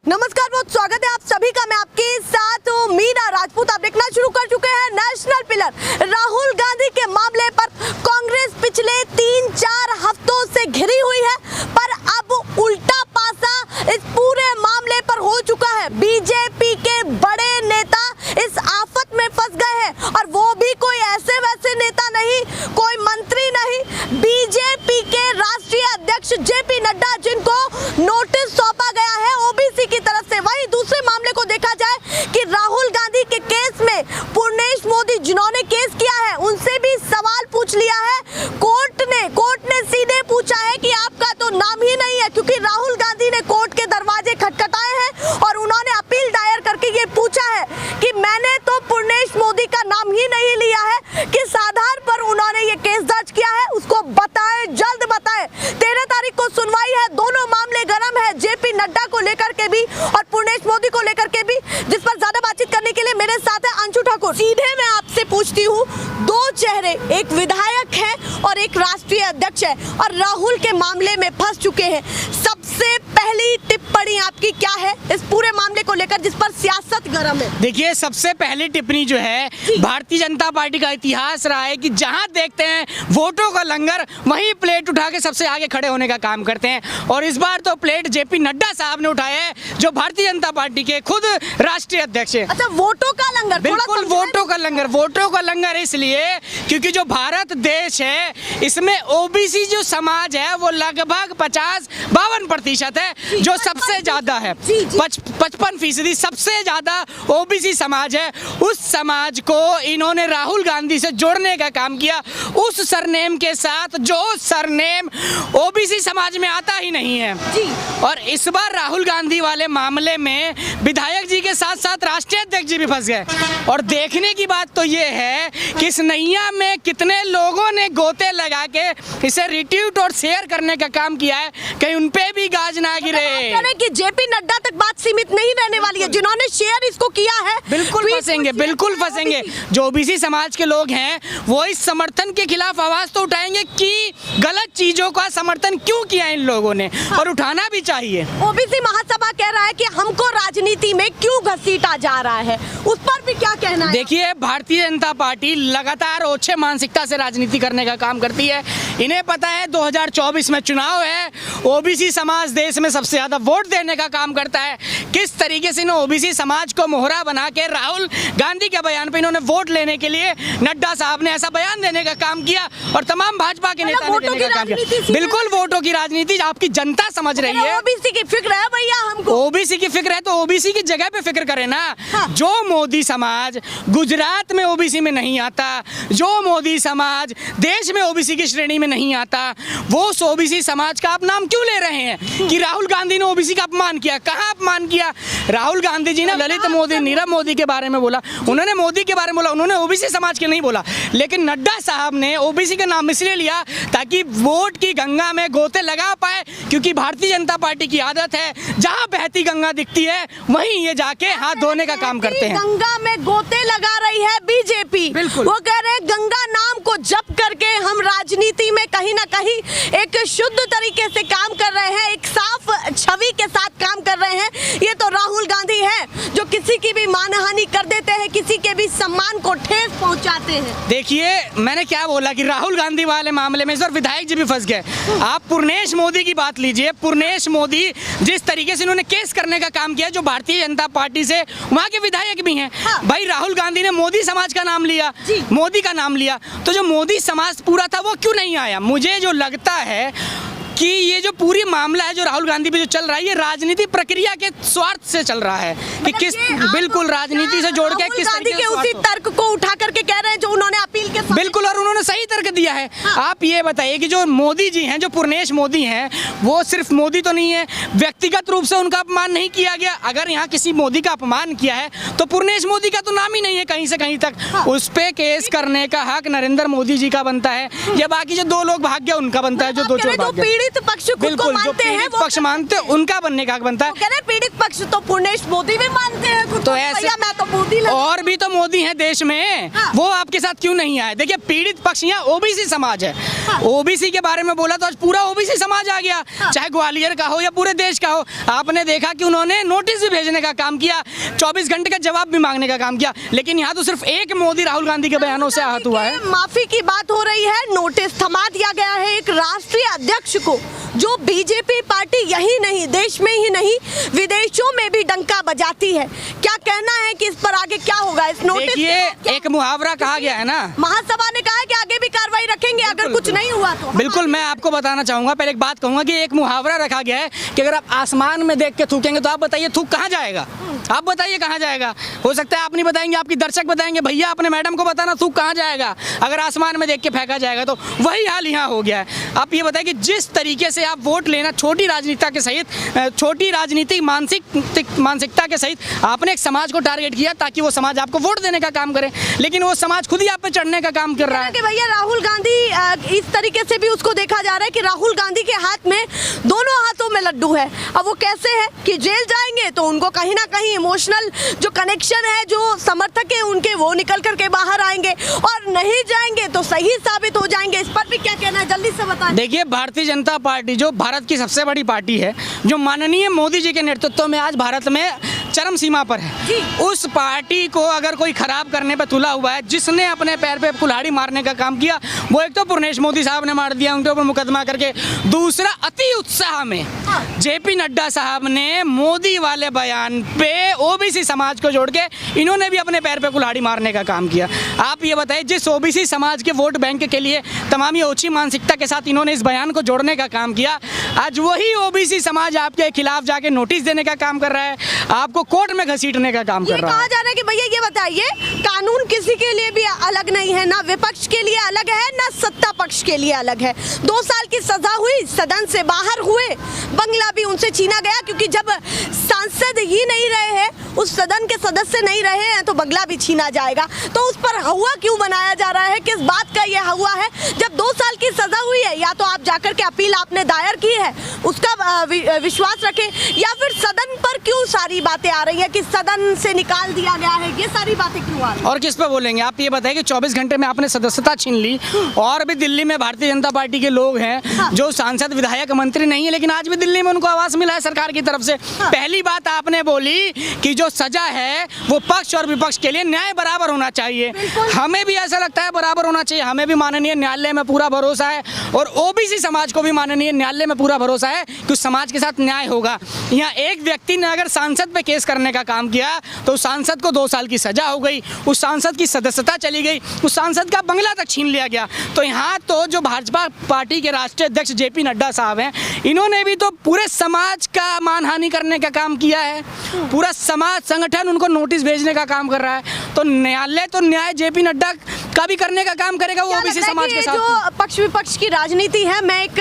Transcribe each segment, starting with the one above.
नमस्कार, बहुत स्वागत है आप सभी का। मैं आपके साथ हूं मीना राजपूत। आप देखना शुरू कर चुके हैं नेशनल पिलर। राहुल गांधी के मामले पर कांग्रेस पिछले 3-4 हफ्तों से घिरी हुई है, पर अब उल्टा पासा इस पूरे मामले पर हो चुका है। बीजेपी के बड़े नेता इस आफत में फंस गए हैं, और वो भी कोई ऐसे वैसे नेता नहीं, कोई मंत्री नहीं, बीजेपी के राष्ट्रीय अध्यक्ष जेपी नड्डा, जिनको नोटिस सौंपा गया है ओबीसी की तरफ से। वहीं दूसरे मामले को देखा जाए कि राहुल गांधी के केस में पूर्णेश मोदी जिन्होंने केस किया है, उनसे भी सवाल पूछ लिया है कोर्ट ने सीधे पूछा है कि आपका तो नाम ही नहीं है, क्योंकि राहुल गांधी ने कोर्ट के दरवाजे खटखटाए हैं और उन्होंने अपील दायर करके ये पूछा है कि मैंने तो पूर्णेश मोदी का नाम ही नहीं लिया है, किस आधार पर उन्होंने ये केस दर्ज किया है उसको बताएं, जल्द बताएं। 13 तारीख को सुनवाई है, दोनों मामले गर्म है, जेपी नड्डा को लेकर के भी और पूर्णेश मोदी को लेकर के भी, जिस पर ज्यादा बातचीत करने के लिए मेरे साथ है अंशु ठाकुर। सीधे मैं आपसे पूछती हूँ, दो चेहरे, एक विधायक है और एक राष्ट्रीय अध्यक्ष है, और राहुल के मामले में फंस चुके हैं। सबसे पहली टिप्पणी आपकी क्या है इस पूरे मामले को लेकर, जिस पर सियासत गर्म है? देखिए, सबसे पहली टिप्पणी जो है, भारतीय जनता पार्टी का इतिहास रहा है कि जहां देखते हैं वोटों का लंगर, वहीं प्लेट उठा के सबसे आगे खड़े होने का काम करते हैं। और इस बार तो प्लेट जेपी नड्डा साहब ने उठाया है, जो भारतीय जनता पार्टी के खुद राष्ट्रीय अध्यक्ष है। अच्छा, वोटों का लंगर? बिल्कुल, वोटों का लंगर इसलिए क्योंकि जो भारत देश है, इसमें ओबीसी जो समाज है वो लगभग 50-52% है, जो सबसे ज्यादा है। 55% सबसे ज्यादा ओबीसी समाज है। उस समाज को इन्होंने राहुल गांधी से जोड़ने का काम किया, उस सरनेम के साथ जो सरनेम ओबीसी समाज में आता ही नहीं है। और इस बार राहुल गांधी वाले मामले में विधायक जी के साथ साथ राष्ट्रीय अध्यक्ष जी भी फंस गए। और देखने की बात तो ये है कि इस नैया में कितने लोगों ने गोते लगा के इसे रिट्वीट और शेयर करने का काम किया है, कहीं उन पे भी गाज ना गिरे। कि जेपी नड्डा तक बात सीमित नहीं रहने वाली है, जिन्होंने शेयर इसको किया है बिल्कुल फंसेंगे। जो ओबीसी समाज के लोग हैं वो इस समर्थन के खिलाफ आवाज तो उठाएंगे कि गलत चीजों का समर्थन क्यों किया इन लोगों ने, और उठाना भी चाहिए। ओबीसी महासभा कह रहा है कि हमको राजनीति में क्यों घसीटा जा रहा है, उस पर भी क्या कहना है? देखिए, भारतीय जनता पार्टी लगातार ओछे मानसिकता से राजनीति करने का काम करती है। इन्हें पता है 2024 में चुनाव है, ओबीसी समाज देश में सबसे ज्यादा वोट देने का काम करता है। किस तरीके से इन्होंने ओबीसी समाज को मोहरा बना के राहुल गांधी के बयान पे इन्होंने वोट लेने के लिए नड्डा साहब ने ऐसा बयान देने का काम किया, और तमाम भाजपा के नेता ने देने का काम किया। बिल्कुल, वोटों की राजनीति आपकी जनता समझ रही है। ओबीसी की फिक्र है भैया हमको। ओबीसी की फिक्र है तो ओबीसी की जगह पे फिक्र करे ना। जो मोदी समाज गुजरात में ओबीसी में नहीं आता, जो मोदी समाज देश में ओबीसी की श्रेणी में नहीं आता, वो ओबीसी समाज का आप नाम क्यों ले रहे हैं कि राहुल गांधी ने ओबीसी का अपमान किया? कहाँ अपमान किया? राहुल गांधी जी ने ललित मोदी, नीरव मोदी के बारे में बोला, उन्होंने मोदी के बारे में बोला, उन्होंने ओबीसी समाज के नहीं बोला। लेकिन नड्डा साहब ने ओबीसी का नाम इसलिए लिया ताकि वोट की गंगा में गोते लगा पाए, क्योंकि भारतीय जनता पार्टी की आदत है जहां बहती गंगा दिखती है वहीं ये जाके हाथ धोने का काम करते हैं। गंगा में गोते लगा रही है बीजेपी। वो कह रहे हैं गंगा नाम को जप करके हम राजनीति में कहीं ना कहीं एक शुद्ध तरीके से काम कर रहे हैं, एक साफ छवि के साथ काम कर रहे हैं। ये तो राहुल गांधी है जो किसी की भी मानहानि कर देते हैं, किसी के भी सम्मान को ठेस पहुंचाते हैं। देखिए, मैंने क्या बोला कि राहुल गांधी वाले मामले में इस बार विधायक जी भी फंस गए। आप पूर्णेश मोदी की बात लीजिए। पूर्णेश मोदी जिस तरीके से इन्होंने केस करने का काम किया, जो भारतीय जनता पार्टी से वहाँ के विधायक भी हैं। भाई, राहुल गांधी ने मोदी समाज का नाम लिया, मोदी का नाम लिया, तो जो मोदी समाज पूरा था वो क्यों नहीं आया? मुझे जो लगता है कि ये जो पूरी मामला है जो राहुल गांधी पे जो चल रहा है, ये राजनीति प्रक्रिया के स्वार्थ से चल रहा है कि किस, बिल्कुल राजनीति से जोड़ के किस तरीके के उसी तर्क को उठा करके कह रहे हैं जो उन्होंने अपील के। बिल्कुल, और उन्होंने सही तर्क दिया है। आप ये बताइए कि जो मोदी जी हैं, जो पूर्णेश मोदी हैं, वो सिर्फ मोदी तो नहीं है, व्यक्तिगत रूप से उनका अपमान नहीं किया गया। अगर यहाँ किसी मोदी का अपमान किया है तो पूर्णेश मोदी का तो नाम ही नहीं है कहीं से कहीं तक। उस पे केस करने का हक नरेंद्र मोदी जी का बनता है, या बाकी जो 2 लोग भाग गए उनका बनता है, जो 2 चोर भाग गए। पीड़ित पक्ष खुद को बिल्कुल, जो मानते हैं पीड़ित पक्ष मानते हैं उनका बनने का हक बनता है। कह रहे हैं पीड़ित पक्ष तो पूर्णेश मोदी भी मानते हैं खुद तो को। ऐसे भैया मैं तो मोदी लगता हूं। और भी तो मोदी हैं देश में, हाँ। वो आपके साथ क्यों नहीं आए? देखिए पीड़ित पक्ष यहाँ ओबीसी समाज है। हाँ। ओबीसी के बारे में बोला तो आज पूरा ओबीसी समाज आ गया, हाँ। चाहे ग्वालियर का हो या पूरे देश का हो। आपने देखा कि उन्होंने नोटिस भी भेजने का काम किया, 24 घंटे का जवाब भी मांगने का काम किया, लेकिन यहाँ तो सिर्फ एक मोदी राहुल गांधी के बयानों से आहत हुआ है। माफी की बात हो रही है, नोटिस थमा दिया गया है एक राष्ट्रीय अध्यक्ष को, जो बीजेपी पार्टी यही नहीं देश में ही नहीं विदेशों में भी डंका बजाती है। क्या कहना है कि इस पर आगे क्या होगा? इस नोटिस देखिए के एक मुहावरा कहा गया है ना, महासभा ने कहा है कि आगे भी कार्रवाई रखेंगे अगर कुछ नहीं हुआ तो। बिल्कुल मैं आपको बताना चाहूंगा, पहले एक बात कहूंगा कि एक मुहावरा रखा गया है कि अगर आप आसमान में देख के थूकेंगे तो आप बताइए थूक कहाँ जाएगा? आप बताइए कहाँ जाएगा? हो सकता है आप नहीं बताएंगे, आपकी दर्शक बताएंगे, भैया अपने मैडम को बताना थूक कहाँ जाएगा अगर आसमान में देख के फेंका जाएगा। तो वही हाल यहाँ हो गया है। आप ये बताइए कि जिस तरीके से आप वोट लेना छोटी राजनीतिता के सहित, छोटी राजनीतिक मानसिकता के सहित आपने एक समाज को टारगेट किया ताकि वो समाज आपको वोट देने का काम करे, लेकिन वो समाज खुद ही आप पे चढ़ने का काम कर रहा है। कि भैया राहुल गांधी इस तरीके से भी उसको देखा जा रहा है कि राहुल गांधी के हाथ में दोनों हाथों में लड्डू है। अब वो कैसे है कि जेल जाएंगे तो उनको कहीं ना कहीं इमोशनल जो कनेक्शन है, जो समर्थक है उनके, वो निकल करके बाहर आएंगे, और नहीं जाएंगे तो सही साबित हो जाएंगे। इस पर भी क्या कहना है, जल्दी से बताएं। देखिए भारतीय जनता पार्टी जो भारत की सबसे बड़ी पार्टी है, जो माननीय मोदी जी के नेतृत्व में आज भारत में चरम सीमा पर है, उस पार्टी को अगर कोई खराब करने पर तुला हुआ है, जिसने अपने पैर पे कुल्हाड़ी मारने का काम किया, वो एक तो पूर्णेश मोदी साहब ने मार दिया उनके ऊपर मुकदमा करके, दूसरा अति उत्साह में जेपी नड्डा साहब ने मोदी वाले बयान पे ओबीसी समाज को जोड़ के इन्होंने भी अपने पैर पे कुल्हाड़ी मारने का काम किया। आप ये बताइए जिस ओबीसी समाज के वोट बैंक के लिए तमाम ये ओछी मानसिकता के साथ इन्होंने इस बयान को जोड़ने का काम किया, आज वही ओबीसी समाज आपके खिलाफ जाके नोटिस देने का काम कर रहा है, आपको कोर्ट में घसीटने का काम कर रहा कहा है। जा रहा है कि भैया ये बताइए, कानून किसी के लिए भी अलग नहीं है, ना विपक्ष के लिए अलग है ना सत्ता पक्ष के लिए अलग है। 2 साल की सजा हुई, सदन से बाहर हुए, बंगला भी उनसे छीना गया, क्योंकि जब सांसद ही नहीं रहे हैं, उस सदन के सदस्य नहीं रहे हैं, तो बंगला भी छीना जाएगा। तो उस पर हवा क्यों बनाया जा रहा है? किस बात का ये हवा है? जब 2 साल की सजा हुई है, या तो आप जाकर के अपील आपने दायर की है उसका विश्वास रखें, या फिर सदन पर क्यों सारी बातें आ रही है कि सदन से निकाल दिया गया है, ये सारी बातें क्यों आ रही है? और किस पे बोलेंगे? आप ये बताइए कि 24 घंटे में आपने सदस्यता छीन ली, और भी दिल्ली में भारतीय जनता पार्टी के लोग हैं जो सांसद विधायक मंत्री नहीं है, लेकिन आज भी दिल्ली में उनको आवास मिला है सरकार की तरफ से। पहली बात आपने बोली कि जो सजा है वो पक्ष और विपक्ष के लिए न्याय बराबर होना चाहिए। हमें भी ऐसा लगता है बराबर होना चाहिए, हमें भी माननीय न्यायालय में पूरा भरोसा है, और ओबीसी समाज को भी माननीय न्यायालय में पूरा भरोसा है कि उस समाज के साथ न्याय होगा। यहाँ एक व्यक्ति ने अगर सांसद पे केस करने का काम किया तो उस सांसद को 2 साल की सजा हो गई, उस सांसद की सदस्यता चली गई, उस सांसद का बंगला तक छीन लिया गया। तो यहाँ तो जो भाजपा पार्टी के राष्ट्रीय अध्यक्ष जेपी नड्डा साहब हैं, इन्होंने भी तो पूरे समाज का मानहानि करने का काम किया है, पूरा समाज संगठन उनको नोटिस भेजने का काम कर रहा है। तो न्यायालय तो न्याय जेपी नड्डा का भी करने का काम करेगा, वो ओबीसी समाज के साथ। जो पक्ष विपक्ष की राजनीति है, मैं एक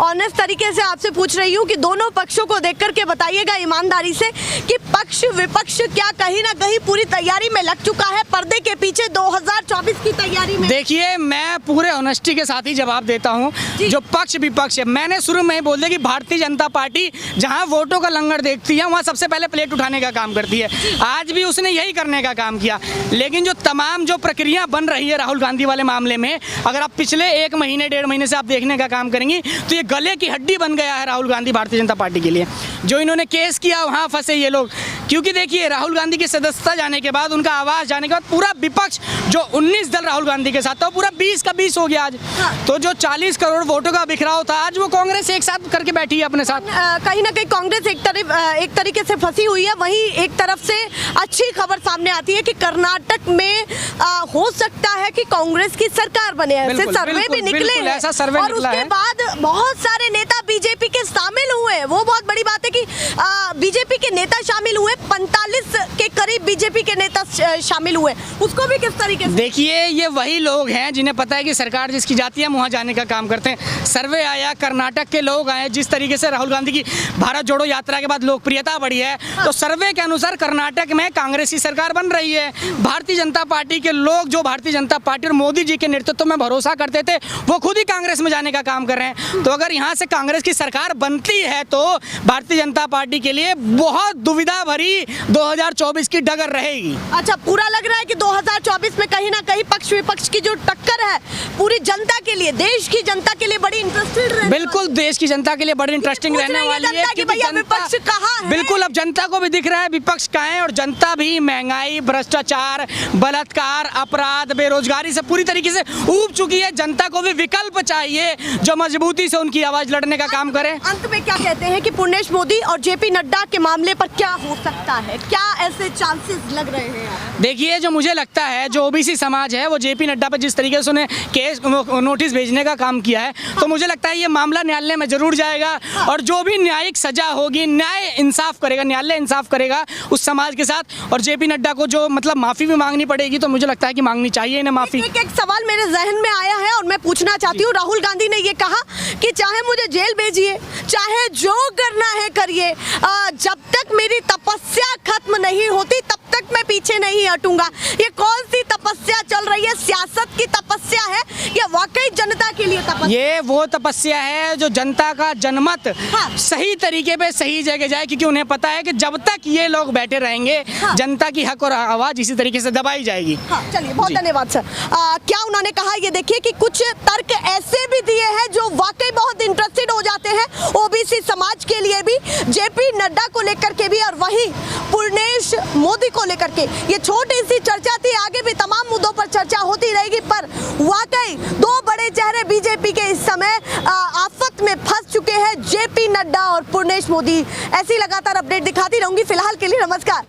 ऑनेस्ट तरीके से आपसे पूछ रही हूँ कि दोनों पक्षों को देख करके बताइएगा ईमानदारी से कि पक्ष विपक्ष क्या कहीं ना कहीं पूरी तैयारी में लग चुका है, पर्दे के पीछे 2024 की तैयारी में? देखिए मैं पूरे ऑनेस्टी के साथ ही जवाब देता हूँ। जो पक्ष विपक्ष है, मैंने शुरू में ही बोल दिया कि भारतीय जनता पार्टी जहाँ वोटों का लंगर देखती है वहाँ सबसे पहले प्लेट उठाने का काम करती है। आज भी उसने यही करने का काम किया, लेकिन जो तमाम जो प्रक्रिया बन रही है राहुल गांधी वाले मामले में, अगर आप पिछले 1 महीने 1.5 महीने से आप देखने का काम करेंगी तो ये गले की हड्डी बन गया है राहुल गांधी भारतीय जनता पार्टी के लिए। जो इन्होंने केस किया वहाँ फंसे ये लोग, क्योंकि देखिए राहुल गांधी की सदस्यता जाने के बाद, उनका आवास जाने के बाद, पूरा विपक्ष जो 19 दल राहुल गांधी के साथ था वो पूरा 20 का 20 हो गया आज। तो जो 40 करोड़ वोटों का बिखराव था, आज वो कांग्रेस एक साथ करके बैठी है अपने साथ। कहीं ना कहीं कांग्रेस एक तरीके से फंसी हुई है। वहीं एक तरफ से अच्छी खबर सामने आती है कि कर्नाटक में हो सकता है कि कांग्रेस की सरकार बने। ऐसे सर्वे भी निकले हैं, ऐसा सर्वे और निकला उसके है। बाद बहुत सारे नेता बीजेपी के शामिल हुए। वो बहुत बड़ी बात है कि बीजेपी के नेता शामिल हुए, 45 के करीब बीजेपी के नेता शामिल हुए, उसको भी किस तरीके से? देखिए, ये वही लोग हैं जिन्हें पता है कि सरकार जिसकी जाती है हम वहाँ जाने का काम करते हैं। सर्वे आया, कर्नाटक के लोग आए, जिस तरीके से राहुल गांधी की भारत जोड़ो यात्रा के बाद लोकप्रियता बढ़ी है, तो सर्वे के अनुसार कर्नाटक में कांग्रेस की सरकार बन रही है। भारतीय जनता पार्टी के लोग जो भारतीय जनता पार्टी और मोदी जी के नेतृत्व में भरोसा करते थे, वो खुद ही कांग्रेस में जाने का काम कर रहे हैं। तो अगर यहाँ से कांग्रेस की सरकार बनती है तो भारतीय जनता पार्टी के लिए बहुत दुविधा भरी 2024 की डगर रहेगी। अच्छा, पूरा लग रहा है कि 2024 में कहीं ना कहीं पक्ष विपक्ष की जो टक्कर है पूरी जनता के लिए, देश की जनता के लिए बड़ी इंटरेस्टेड रहने बिल्कुल, देश की जनता के लिए बड़ी इंटरेस्टिंग रहने वाली है कि भैया विपक्ष कहाँ है? बिल्कुल, अब जनता को भी दिख रहा है विपक्ष कहाँ है, और जनता भी महंगाई, भ्रष्टाचार, बलात्कार, अपराध, बेरोजगारी से पूरी तरीके से ऊब चुकी है। जनता को भी विकल्प चाहिए जो मजबूती से उनकी आवाज लड़ने का काम करे। अंत में क्या कहते हैं कि पुर्णेश मोदी और जेपी नड्डा के मामले पर क्या हो सकता है, क्या ऐसे चांसेस लग रहे हैं? देखिए, जो मुझे लगता है जो ओबीसी समाज है वो जेपी नड्डा पर जिस तरीके से उन्हें केस नोटिस भेजने का काम किया है, तो मुझे लगता है ये मामला न्यायालय में जरूर जाएगा, और जो भी न्यायिक सजा होगी, न्याय इंसाफ करेगा, न्यायालय इंसाफ करेगा उस समाज के साथ। और जेपी नड्डा को जो मतलब माफी भी मांगनी पड़ेगी, तो मुझे लगता है कि मांगनी चाहिए इन्हें माफी। एक सवाल मेरे जहन में आया है और मैं पूछना चाहती हूँ। राहुल गांधी ने ये कहा कि चाहे मुझे जेल भेजिए, चाहे जो करना है करिए, जब तक मेरी तपस्या खत्म नहीं होती तब तक मैं पीछे नहीं हटूंगा। ये कौन सी तपस्या चल रही है? सियासत की तपस्या है या वाकई जनता के लिए तपस्या? ये वो तपस्या है जो जनता का जनमत सही तरीके पे सही जगह जाए, क्योंकि उन्हें पता है कि जब तक ये लोग बैठे रहेंगे जनता की हक और आवाज इसी तरीके से दबाई जाएगी। चलिए, बहुत धन्यवाद सर। क्या उन्होंने कहा, ये देखिए कि कुछ तर्क ऐसे भी दिए हैं जो वाकई बहुत इंटरेस्टेड हो जाते हैं ओबीसी समाज के लिए भी, जेपी नड्डा को लेकर के भी, और वहीं पुर्णेश मोदी को लेकर के। ये छोटी सी चर्चा थी, आगे भी तमाम मुद्दों पर चर्चा होती रहेगी, पर वाकई दो बड़े चेहरे बीजेपी के इस समय आफत में फंस चुके हैं, जेपी नड्डा और पुर्णेश मोदी। ऐसी लगातार अपडेट दिखाती रहूंगी। फिलहाल के लिए नमस्कार।